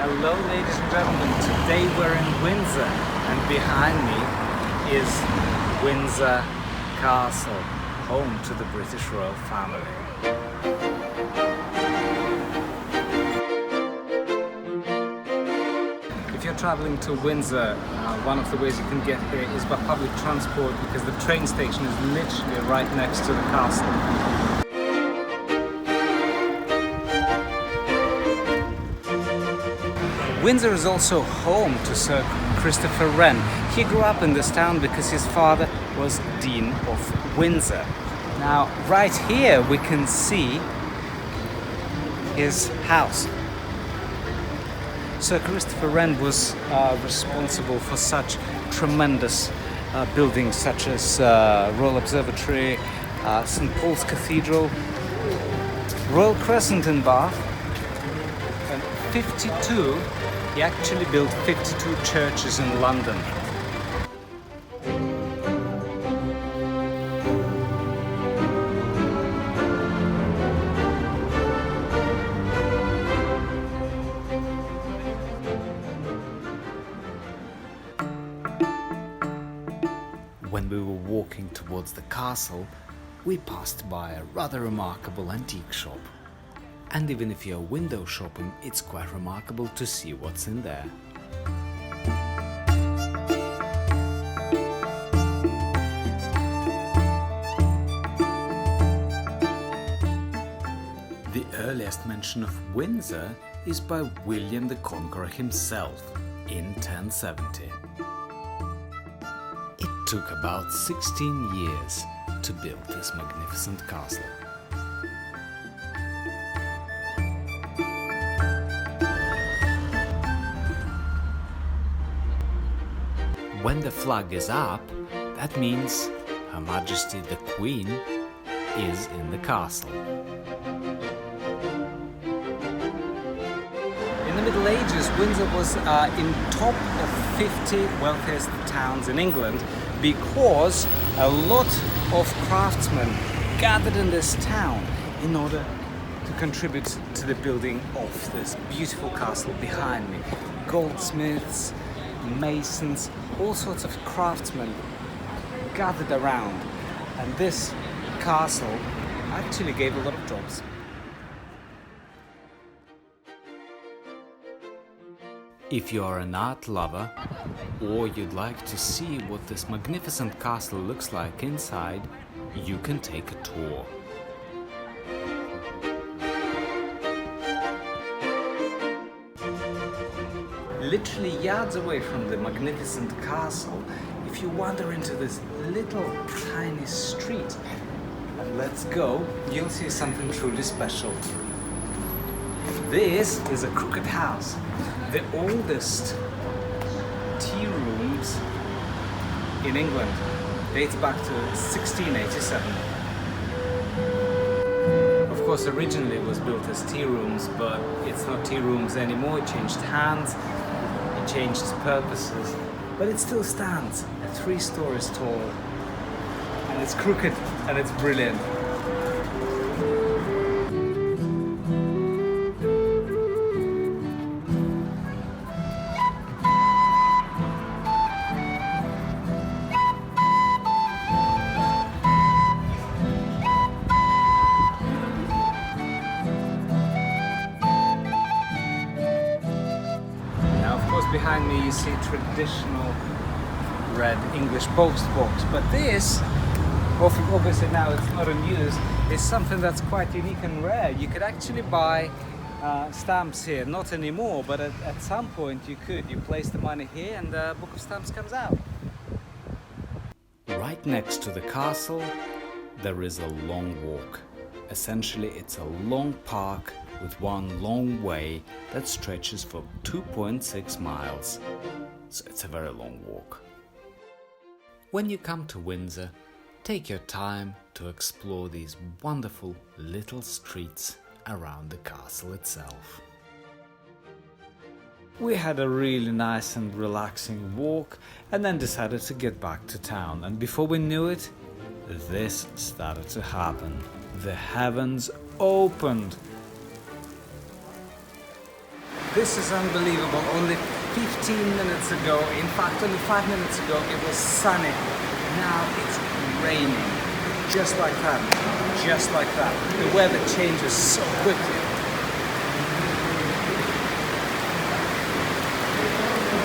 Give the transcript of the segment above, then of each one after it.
Hello ladies and gentlemen, today we're in Windsor and behind me is Windsor Castle, home to the British royal family. If you're traveling to Windsor, one of the ways you can get here is by public transport because the train station is literally right next to the castle. Windsor is also home to Sir Christopher Wren. He grew up in this town because his father was Dean of Windsor. Now, right here we can see his house. Sir Christopher Wren was responsible for such tremendous buildings such as Royal Observatory, St. Paul's Cathedral, Royal Crescent in Bath, and 52. He actually built 52 churches in London. When we were walking towards the castle, we passed by a rather remarkable antique shop. And even if you're window shopping, it's quite remarkable to see what's in there. The earliest mention of Windsor is by William the Conqueror himself in 1070. It took about 16 years to build this magnificent castle. When the flag is up, that means Her Majesty the Queen is in the castle. In the Middle Ages, Windsor was in top of 50 wealthiest towns in England because a lot of craftsmen gathered in this town in order to contribute to the building of this beautiful castle behind me. Goldsmiths, masons, all sorts of craftsmen gathered around, and this castle actually gave a lot of jobs. If you are an art lover or you'd like to see what this magnificent castle looks like inside, you can take a tour. Literally yards away from the magnificent castle, if you wander into this little tiny street, and let's go, you'll see something truly special. This is a crooked house, the oldest tea rooms in England. Dates back to 1687. Of course, originally it was built as tea rooms, but it's not tea rooms anymore. It changed hands. Changed its purposes, but it still stands at 3 stories tall, and it's crooked and it's brilliant. Behind me you see traditional red English post box, but this, obviously now it's not in use, is something that's quite unique and rare. You could actually buy stamps here, not anymore, but at some point you could. You place the money here and the book of stamps comes out. Right next to the castle there is a long walk. Essentially it's a long park with one long way that stretches for 2.6 miles. So it's a very long walk. When you come to Windsor, take your time to explore these wonderful little streets around the castle itself. We had a really nice and relaxing walk and then decided to get back to town, and before we knew it, this started to happen. The heavens opened. This is unbelievable. Only 15 minutes ago, in fact only 5 minutes ago, it was sunny. Now it's raining. Just like that. Just like that. The weather changes so quickly.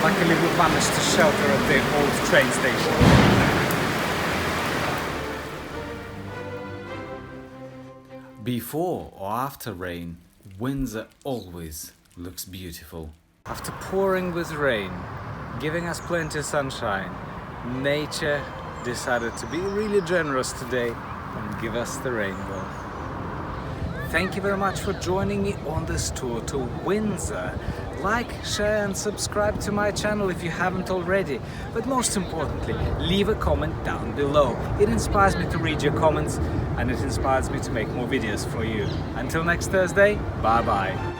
Luckily we managed to shelter at the old train station. Before or after rain, Windsor always looks beautiful. After pouring with rain, giving us plenty of sunshine, nature decided to be really generous today and give us the rainbow. Thank you very much for joining me on this tour to Windsor. Like, share and subscribe to my channel if you haven't already. But most importantly, leave a comment down below. It inspires me to read your comments and it inspires me to make more videos for you. Until next Thursday, bye bye.